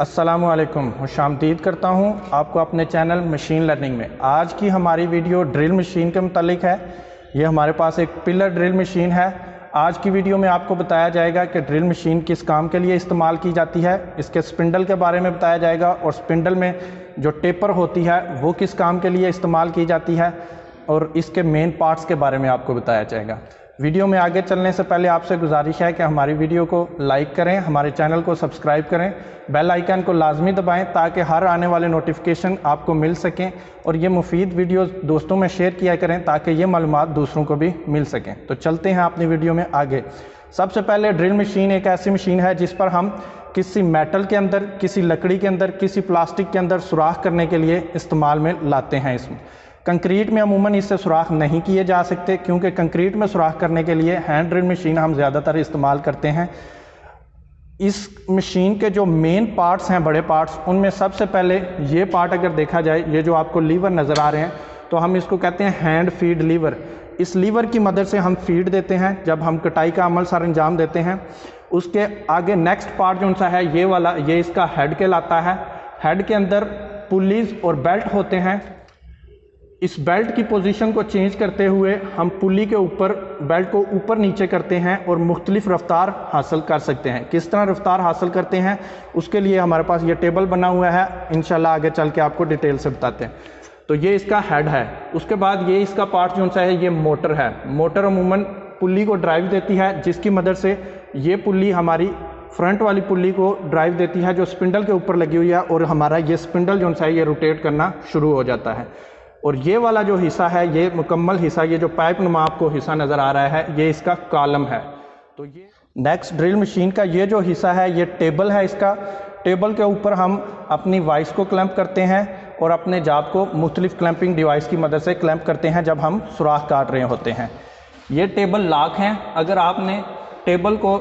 अस्सलामुअलैकुम, खुशामदीद करता हूँ आपको अपने चैनल मशीन लर्निंग में। आज की हमारी वीडियो ड्रिल मशीन के मुतालिक है। ये हमारे पास एक पिलर ड्रिल मशीन है। आज की वीडियो में आपको बताया जाएगा कि ड्रिल मशीन किस काम के लिए इस्तेमाल की जाती है, इसके स्पिंडल के बारे में बताया जाएगा और स्पिंडल में जो टेपर होती है वो किस काम के लिए इस्तेमाल की जाती है और इसके मेन पार्ट्स के बारे में आपको बताया जाएगा। वीडियो में आगे चलने से पहले आपसे गुजारिश है कि हमारी वीडियो को लाइक करें, हमारे चैनल को सब्सक्राइब करें, बेल आइकन को लाजमी दबाएं ताकि हर आने वाले नोटिफिकेशन आपको मिल सकें और ये मुफीद वीडियोस दोस्तों में शेयर किया करें ताकि ये मालूमात दूसरों को भी मिल सकें। तो चलते हैं अपनी वीडियो में आगे। सबसे पहले ड्रिल मशीन एक ऐसी मशीन है जिस पर हम किसी मेटल के अंदर, किसी लकड़ी के अंदर, किसी प्लास्टिक के अंदर सुराख करने के लिए इस्तेमाल में लाते हैं। इसमें कंक्रीट में अमूमन इससे सुराख नहीं किए जा सकते क्योंकि कंक्रीट में सुराख करने के लिए हैंड ड्रिल मशीन हम ज़्यादातर इस्तेमाल करते हैं। इस मशीन के जो मेन पार्ट्स हैं, बड़े पार्ट्स, उनमें सबसे पहले ये पार्ट अगर देखा जाए, ये जो आपको लीवर नज़र आ रहे हैं, तो हम इसको कहते हैं हैंड फीड लीवर। इस लीवर की मदद से हम फीड देते हैं जब हम कटाई का अमल सर अंजाम देते हैं। उसके आगे नेक्स्ट पार्ट जो सा है ये वाला, ये इसका हेड कहलाता है। हेड के अंदर पुलीज और बेल्ट होते हैं। इस बेल्ट की पोजीशन को चेंज करते हुए हम पुली के ऊपर बेल्ट को ऊपर नीचे करते हैं और मुख्तलिफ रफ्तार हासिल कर सकते हैं। किस तरह रफ्तार हासिल करते हैं उसके लिए हमारे पास ये टेबल बना हुआ है, इंशाल्लाह आगे चल के आपको डिटेल से बताते हैं। तो ये इसका हेड है। उसके बाद ये इसका पार्ट जो सा है ये मोटर है। मोटर अमूमन पुली को ड्राइव देती है जिसकी मदद से ये पुली हमारी फ्रंट वाली पुली को ड्राइव देती है जो स्पिंडल के ऊपर लगी हुई है और हमारा ये स्पिंडल जो सा है ये रोटेट करना शुरू हो जाता है। और ये वाला जो हिस्सा है, ये मुकम्मल हिस्सा, ये जो पाइप नुमा आपको हिस्सा नज़र आ रहा है, ये इसका कॉलम है। तो ये नेक्स्ट ड्रिल मशीन का ये जो हिस्सा है ये टेबल है। इसका टेबल के ऊपर हम अपनी वाइस को क्लैंप करते हैं और अपने जाब को मुख्तलिफ क्लैंपिंग डिवाइस की मदद से क्लैंप करते हैं जब हम सुराख काट रहे होते हैं। ये टेबल लॉक हैं। अगर आपने टेबल को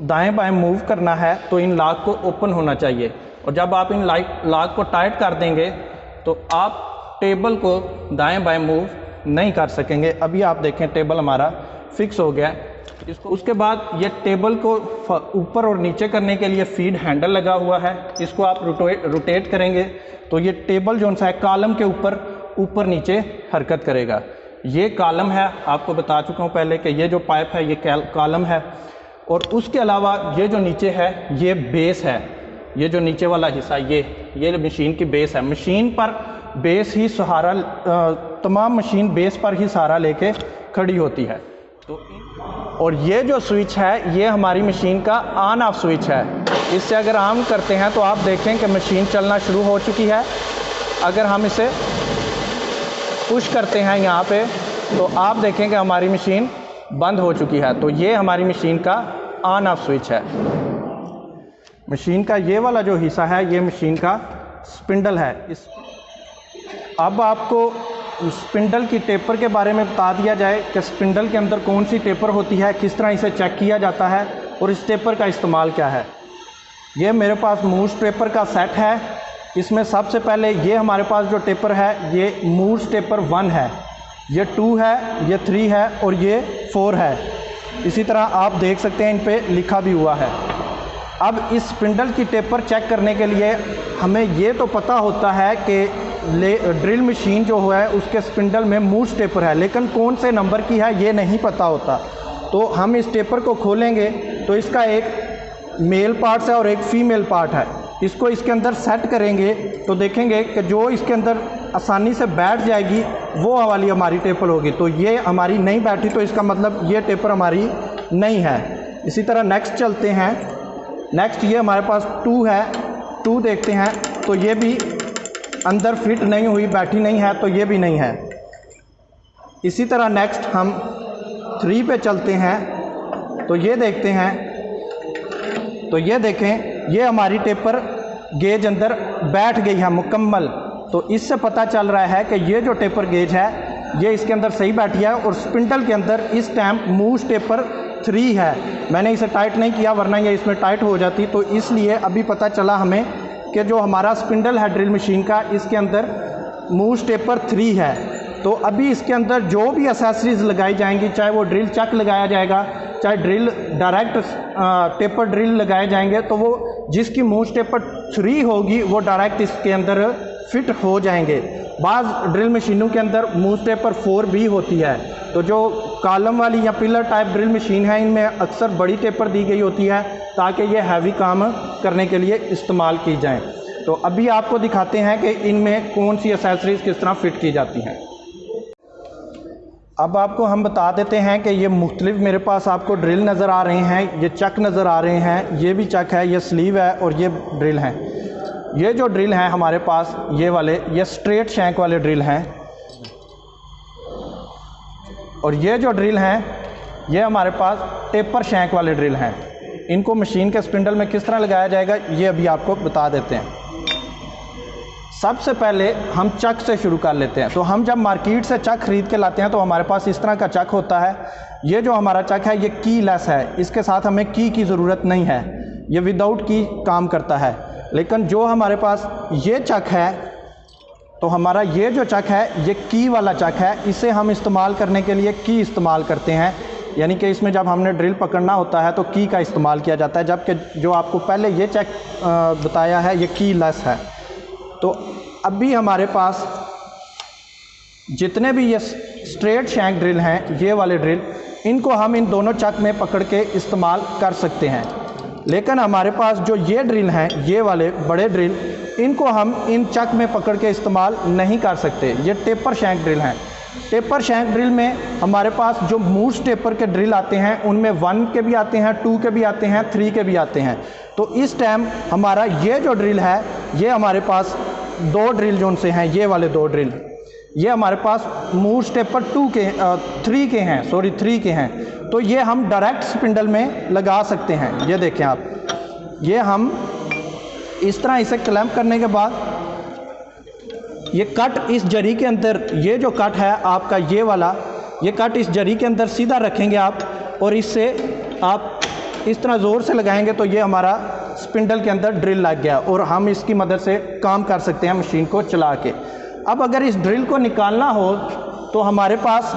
दाएँ बाएँ मूव करना है तो इन लॉक को ओपन होना चाहिए और जब आप इन लॉक को टाइट कर देंगे तो आप टेबल को दाएं बाएं मूव नहीं कर सकेंगे। अभी आप देखें टेबल हमारा फिक्स हो गया। उसके बाद ये टेबल को ऊपर और नीचे करने के लिए फीड हैंडल लगा हुआ है। इसको आप रोटेट करेंगे तो ये टेबल जो सा है कॉलम के ऊपर नीचे हरकत करेगा। ये कॉलम है, आपको बता चुका हूँ पहले कि ये जो पाइप है ये कॉलम है। और उसके अलावा ये जो नीचे है ये बेस है। ये जो नीचे वाला हिस्सा ये मशीन की बेस है। मशीन पर बेस ही सहारा, तमाम मशीन बेस पर ही सहारा लेके खड़ी होती है। तो और ये जो स्विच है ये हमारी मशीन का ऑन ऑफ स्विच है। इससे अगर ऑन करते हैं तो आप देखें कि मशीन चलना शुरू हो चुकी है। अगर हम इसे पुश करते हैं यहाँ पे तो आप देखें कि हमारी मशीन बंद हो चुकी है। तो ये हमारी मशीन का ऑन ऑफ स्विच है। मशीन का ये वाला जो हिस्सा है ये मशीन का स्पिंडल है। अब आपको स्पिंडल की टेपर के बारे में बता दिया जाए कि स्पिंडल के अंदर कौन सी टेपर होती है, किस तरह इसे चेक किया जाता है और इस टेपर का इस्तेमाल क्या है। ये मेरे पास मूव्स टेपर का सेट है। इसमें सबसे पहले ये हमारे पास जो टेपर है ये मूव्स टेपर 1 है, ये 2 है, ये 3 है और ये 4 है। इसी तरह आप देख सकते हैं इन पे लिखा भी हुआ है। अब इस स्पिंडल की टेपर चेक करने के लिए हमें ये तो पता होता है कि ड्रिल मशीन जो है उसके स्पिंडल में मूव्स टेपर है, लेकिन कौन से नंबर की है ये नहीं पता होता। तो हम इस टेपर को खोलेंगे तो इसका एक मेल पार्ट है और एक फीमेल पार्ट है। इसको इसके अंदर सेट करेंगे तो देखेंगे कि जो इसके अंदर आसानी से बैठ जाएगी वो वाली हमारी टेपर होगी। तो ये हमारी नहीं बैठी तो इसका मतलब ये टेपर हमारी नहीं है। इसी तरह नेक्स्ट चलते हैं। नेक्स्ट ये हमारे पास 2 है। 2 देखते हैं तो ये भी अंदर फिट नहीं हुई, बैठी नहीं है, तो ये भी नहीं है। इसी तरह नेक्स्ट हम 3 पे चलते हैं तो ये देखते हैं तो ये देखें ये हमारी टेपर गेज अंदर बैठ गई है मुकम्मल। तो इससे पता चल रहा है कि ये जो टेपर गेज है ये इसके अंदर सही बैठी है और स्पिंडल के अंदर इस टाइम मूव्स टेपर 3 है। मैंने इसे टाइट नहीं किया वरना ये इसमें टाइट हो जाती। तो इसलिए अभी पता चला हमें कि जो हमारा स्पिंडल है ड्रिल मशीन का इसके अंदर मूव्स टेपर 3 है। तो अभी इसके अंदर जो भी एक्सेसरीज लगाई जाएंगी, चाहे वो ड्रिल चक लगाया जाएगा, चाहे ड्रिल डायरेक्ट टेपर ड्रिल लगाए जाएंगे, तो वो जिसकी मूव स्टेपर 3 होगी वो डायरेक्ट इसके अंदर फिट हो जाएंगे। बाज़ ड्रिल मशीनों के अंदर मूव स्टेपर 4 भी होती है। तो जो कॉलम वाली या पिलर टाइप ड्रिल मशीन है इनमें अक्सर बड़ी टेपर दी गई होती है ताकि ये हैवी काम करने के लिए इस्तेमाल की जाए। तो अभी आपको दिखाते हैं कि इनमें कौन सी एक्सेसरीज़ किस तरह फिट की जाती हैं। अब आपको हम बता देते हैं कि ये मुख्तलिफ मेरे पास आपको ड्रिल नज़र आ रहे हैं, ये चक नज़र आ रहे हैं, ये भी चक है, ये स्लीव है और ये ड्रिल हैं। ये जो ड्रिल हैं हमारे पास ये वाले, ये स्ट्रेट शैंक वाले ड्रिल हैं और ये जो ड्रिल हैं ये हमारे पास टेपर शैंक वाले ड्रिल हैं। इनको मशीन के स्पिंडल में किस तरह लगाया जाएगा ये अभी आपको बता देते हैं। सबसे पहले हम चक से शुरू कर लेते हैं। तो हम जब मार्केट से चक ख़रीद के लाते हैं तो हमारे पास इस तरह का चक होता है। ये जो हमारा चक है ये की लेस है, इसके साथ हमें की ज़रूरत नहीं है, ये विदाउट की काम करता है। लेकिन जो हमारे पास ये चक है तो हमारा ये जो चक है ये की वाला चक है, इसे हम इस्तेमाल करने के लिए की इस्तेमाल करते हैं। यानी कि इसमें जब हमने ड्रिल पकड़ना होता है तो की का इस्तेमाल किया जाता है, जबकि जो आपको पहले ये चक बताया है ये की लेस है। तो अभी हमारे पास जितने भी ये स्ट्रेट शैंक ड्रिल हैं, ये वाले ड्रिल, इनको हम इन दोनों चक में पकड़ के इस्तेमाल कर सकते हैं। लेकिन हमारे पास जो ये ड्रिल हैं, ये वाले बड़े ड्रिल, इनको हम इन चक में पकड़ के इस्तेमाल नहीं कर सकते। ये टेपर शैंक ड्रिल हैं। टेपर शैंक ड्रिल में हमारे पास जो मूस टेपर के ड्रिल आते हैं उनमें 1 के भी आते हैं, 2 के भी आते हैं, 3 के भी आते हैं। तो इस टाइम हमारा ये जो ड्रिल है ये हमारे पास 2 ड्रिल जो उनसे हैं, ये वाले 2 ड्रिल, ये हमारे पास मूस टेपर 3 के हैं। तो ये हम डायरेक्ट स्पिंडल में लगा सकते हैं। ये देखें आप, ये हम इस तरह इसे क्लैंप करने के बाद ये कट इस जरी के अंदर, ये जो कट है आपका ये वाला, ये कट इस जरी के अंदर सीधा रखेंगे आप और इससे आप इस तरह ज़ोर से लगाएंगे तो ये हमारा स्पिंडल के अंदर ड्रिल लग गया और हम इसकी मदद से काम कर सकते हैं मशीन को चला के। अब अगर इस ड्रिल को निकालना हो तो हमारे पास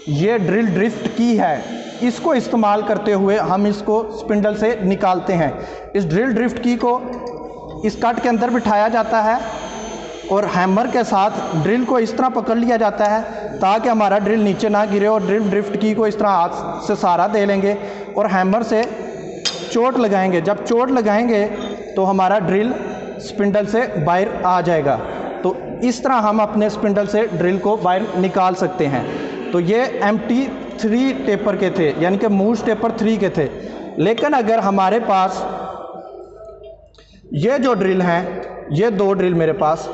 ये ड्रिल ड्रिफ्ट की है, इसको इस्तेमाल करते हुए हम इसको स्पिंडल से निकालते हैं। इस ड्रिल ड्रिफ्ट की को इस कट के अंदर बिठाया जाता है और हैमर के साथ ड्रिल को इस तरह पकड़ लिया जाता है ताकि हमारा ड्रिल नीचे ना गिरे, और ड्रिल ड्रिफ्ट की को इस तरह हाथ से सहारा दे लेंगे और हैमर से चोट लगाएंगे। जब चोट लगाएंगे तो हमारा ड्रिल स्पिंडल से बाहर आ जाएगा। तो इस तरह हम अपने स्पिंडल से ड्रिल को बाहर निकाल सकते हैं। तो ये MT3 टेपर के थे, यानी कि मूस टेपर 3 के थे। लेकिन अगर हमारे पास ये जो ड्रिल हैं, ये 2 ड्रिल मेरे पास,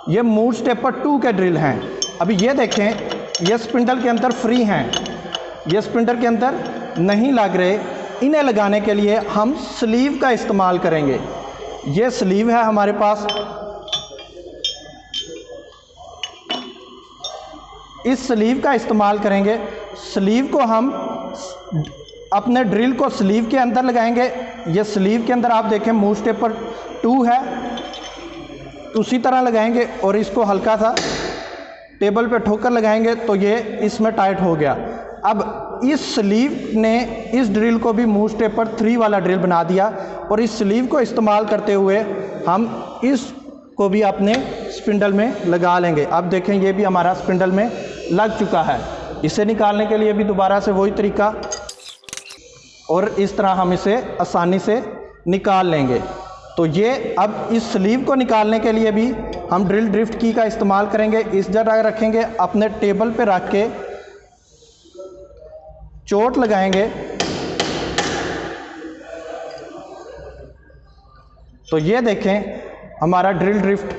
ये मूस टेपर 2 के ड्रिल हैं। अभी ये देखें, ये स्पिंडल के अंदर फ्री हैं, ये स्पिंडल के अंदर नहीं लग रहे। इन्हें लगाने के लिए हम स्लीव का इस्तेमाल करेंगे। ये स्लीव है हमारे पास, इस स्लीव का इस्तेमाल करेंगे। स्लीव को हम अपने ड्रिल को स्लीव के अंदर लगाएंगे। ये स्लीव के अंदर आप देखें मूस टेपर 2 है, उसी तरह लगाएंगे और इसको हल्का सा टेबल पे ठोकर लगाएंगे तो ये इसमें टाइट हो गया। अब इस स्लीव ने इस ड्रिल को भी मूस टेपर 3 वाला ड्रिल बना दिया और इस स्लीव को इस्तेमाल करते हुए हम इसको भी अपने स्पिंडल में लगा लेंगे। अब देखें, ये भी हमारा स्पिंडल में लग चुका है। इसे निकालने के लिए भी दोबारा से वही तरीका, और इस तरह हम इसे आसानी से निकाल लेंगे। तो ये अब इस स्लीव को निकालने के लिए भी हम ड्रिल ड्रिफ्ट की का इस्तेमाल करेंगे। इस जगह रखेंगे, अपने टेबल पे रख के चोट लगाएंगे तो ये देखें हमारा ड्रिल ड्रिफ्ट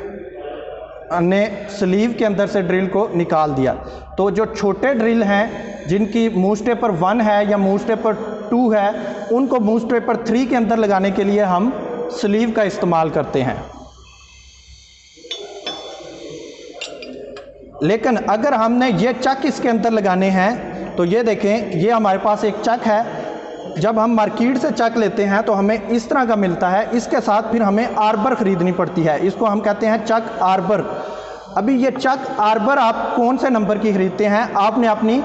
ने स्लीव के अंदर से ड्रिल को निकाल दिया। तो जो छोटे ड्रिल हैं जिनकी मूस टेपर 1 है या मूस टेपर 2 है, उनको मूस टेपर 3 के अंदर लगाने के लिए हम स्लीव का इस्तेमाल करते हैं। लेकिन अगर हमने ये चक इसके अंदर लगाने हैं तो ये देखें, ये हमारे पास एक चक है। जब हम मार्केट से चक लेते हैं तो हमें इस तरह का मिलता है। इसके साथ फिर हमें आर्बर ख़रीदनी पड़ती है, इसको हम कहते हैं चक आर्बर। अभी ये चक आर्बर आप कौन से नंबर की ख़रीदते हैं, आपने अपनी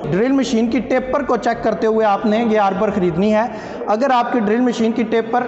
ड्रिल मशीन की टेपर को चेक करते हुए आपने ये आर्बर ख़रीदनी है। अगर आपकी ड्रिल मशीन की टेपर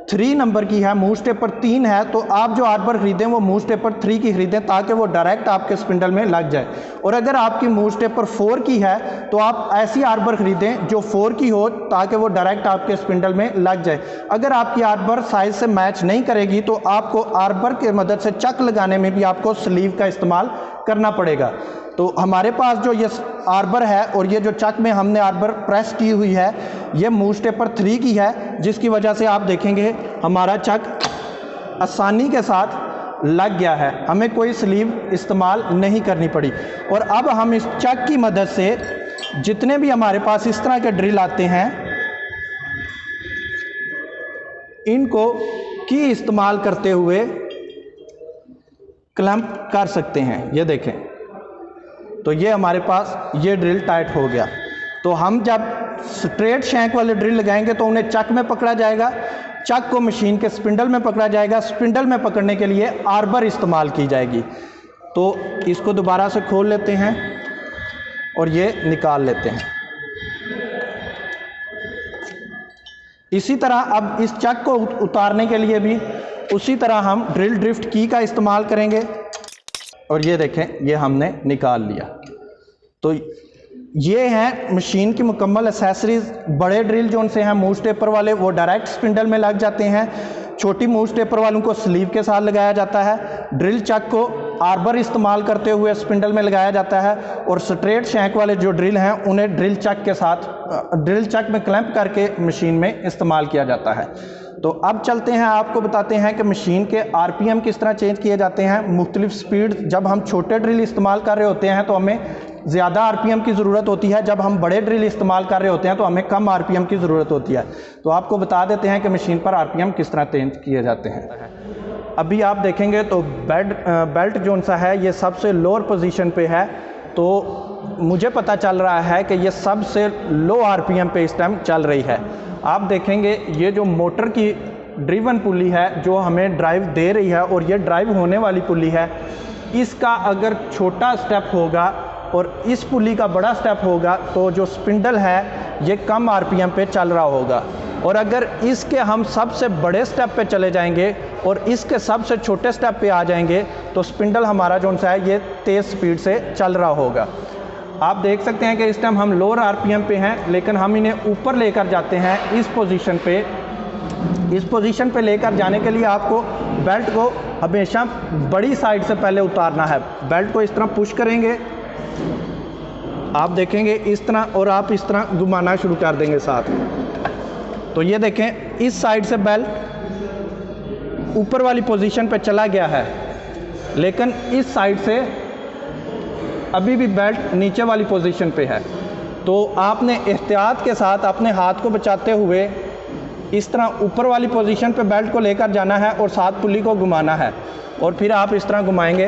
3 नंबर की है, मूव स्टेपर 3 है, तो आप जो आर्बर ख़रीदें वो मूव स्टेपर 3 की ख़रीदें ताकि वो डायरेक्ट आपके स्पिंडल में लग जाए। और अगर आपकी मूव स्टेपर 4 की है तो आप ऐसी आर्बर ख़रीदें जो 4 की हो ताकि वो डायरेक्ट आपके स्पिंडल में लग जाए। अगर आपकी आर्बर साइज़ से मैच नहीं करेगी तो आपको आर्बर के मदद से चक लगाने में भी आपको स्लीव का इस्तेमाल करना पड़ेगा। तो हमारे पास जो ये आर्बर है और ये जो चक में हमने आर्बर प्रेस की हुई है ये मूव स्टेपर 3 की है, जिसकी वजह से आप देखेंगे हमारा चक आसानी के साथ लग गया है, हमें कोई स्लीव इस्तेमाल नहीं करनी पड़ी। और अब हम इस चक की मदद से जितने भी हमारे पास इस तरह के ड्रिल आते हैं इनको की इस्तेमाल करते हुए क्लैंप कर सकते हैं। ये देखें, तो ये हमारे पास ये ड्रिल टाइट हो गया। तो हम जब स्ट्रेट शैंक वाले ड्रिल लगाएंगे तो उन्हें चक में पकड़ा जाएगा, चक को मशीन के स्पिंडल में पकड़ा जाएगा, स्पिंडल में पकड़ने के लिए आर्बर इस्तेमाल की जाएगी। तो इसको दोबारा से खोल लेते हैं और ये निकाल लेते हैं। इसी तरह अब इस चक को उतारने के लिए भी उसी तरह हम ड्रिल ड्रिफ्ट की का इस्तेमाल करेंगे। और ये देखें, ये हमने निकाल लिया। तो ये हैं मशीन की मुकम्मल एसेसरीज़। बड़े ड्रिल जो उनसे हैं मूव स्टेपर वाले वो डायरेक्ट स्पिंडल में लग जाते हैं, छोटी मूव स्टेपर वालों को स्लीव के साथ लगाया जाता है, ड्रिल चक को आर्बर इस्तेमाल करते हुए स्पिंडल में लगाया जाता है, और स्ट्रेट शैंक वाले जो ड्रिल हैं उन्हें ड्रिल चक के साथ ड्रिल चक में क्लैंप करके मशीन में इस्तेमाल किया जाता है। तो अब चलते हैं, आपको बताते हैं कि मशीन के आरपीएम किस तरह चेंज किए जाते हैं। मुख्तलिफ स्पीड, जब हम छोटे ड्रिल इस्तेमाल कर रहे होते हैं तो हमें ज़्यादा आरपीएम की ज़रूरत होती है, जब हम बड़े ड्रिल इस्तेमाल कर रहे होते हैं तो हमें कम आरपीएम की ज़रूरत होती है। तो आपको बता देते हैं कि मशीन पर आरपीएम किस तरह चेंज किए जाते हैं। अभी आप देखेंगे तो बेल्ट जो सा है ये सबसे लोअर पोजीशन पे है, तो मुझे पता चल रहा है कि ये सबसे लो आरपीएम पे इस टाइम चल रही है। आप देखेंगे ये जो मोटर की ड्रिवन पुली है जो हमें ड्राइव दे रही है और ये ड्राइव होने वाली पुली है, इसका अगर छोटा स्टेप होगा और इस पुली का बड़ा स्टेप होगा तो जो स्पिंडल है ये कम आरपीएम पे चल रहा होगा। और अगर इसके हम सबसे बड़े स्टेप पे चले जाएंगे और इसके सबसे छोटे स्टेप पे आ जाएंगे तो स्पिंडल हमारा जो सा है ये तेज़ स्पीड से चल रहा होगा। आप देख सकते हैं कि इस टाइम हम लोअर आरपीएम पे हैं, लेकिन हम इन्हें ऊपर लेकर जाते हैं इस पोजीशन पे। इस पोजीशन पे लेकर जाने के लिए आपको बेल्ट को हमेशा बड़ी साइड से पहले उतारना है। बेल्ट को इस तरह पुश करेंगे, आप देखेंगे इस तरह, और आप इस तरह घुमाना शुरू कर देंगे साथ। तो ये देखें इस साइड से बेल्ट ऊपर वाली पोजीशन पे चला गया है, लेकिन इस साइड से अभी भी बेल्ट नीचे वाली पोजीशन पे है। तो आपने एहतियात के साथ अपने हाथ को बचाते हुए इस तरह ऊपर वाली पोजीशन पे बेल्ट को लेकर जाना है और साथ पुली को घुमाना है, और फिर आप इस तरह घुमाएंगे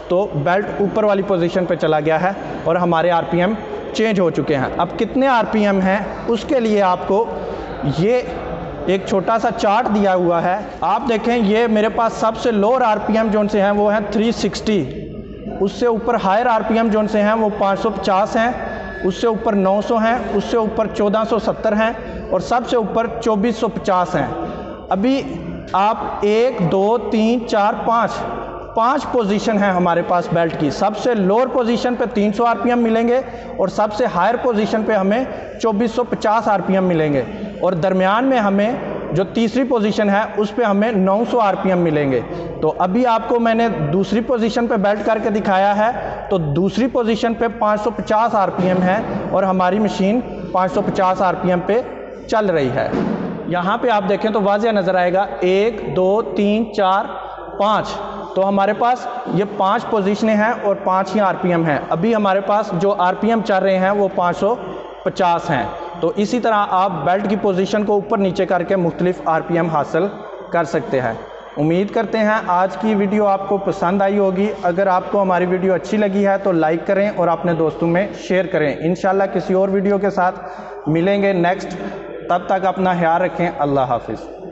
तो बेल्ट ऊपर वाली पोजीशन पे चला गया है और हमारे आरपीएम चेंज हो चुके हैं। अब कितने आरपीएम हैं उसके लिए आपको ये एक छोटा सा चार्ट दिया हुआ है। आप देखें ये मेरे पास सबसे लोअर आरपीएम जो से हैं वो हैं 360, उससे ऊपर हायर आरपीएम जो से हैं वो 550 हैं, उससे ऊपर 900 हैं, उससे ऊपर 1470 हैं और सबसे ऊपर 2450 हैं। अभी आप 1 2 3 4 5 पोजीशन है हमारे पास बेल्ट की। सबसे लोअर पोजीशन पे 300 आरपीएम मिलेंगे और सबसे हायर पोजीशन पे हमें 2450 आरपीएम मिलेंगे, और दरमियान में हमें जो तीसरी पोजीशन है उस पे हमें 900 आरपीएम मिलेंगे। तो अभी आपको मैंने दूसरी पोजीशन पे बेल्ट करके दिखाया है, तो दूसरी पोजीशन पे 550 आरपीएम है और हमारी मशीन 550 आरपीएम पे चल रही है। यहाँ पे आप देखें तो वाज़िह नज़र आएगा 1 2 3 4 5, तो हमारे पास ये 5 पोजीशनें हैं और 5 ही आरपीएम हैं। अभी हमारे पास जो आरपीएम चल रहे हैं वो 550 हैं। तो इसी तरह आप बेल्ट की पोजीशन को ऊपर नीचे करके मुख्तलिफ आरपीएम हासिल कर सकते हैं। उम्मीद करते हैं आज की वीडियो आपको पसंद आई होगी। अगर आपको हमारी वीडियो अच्छी लगी है तो लाइक करें और अपने दोस्तों में शेयर करें। इंशाल्लाह किसी और वीडियो के साथ मिलेंगे नेक्स्ट। तब तक अपना ख्याल रखें। अल्लाह हाफिज़।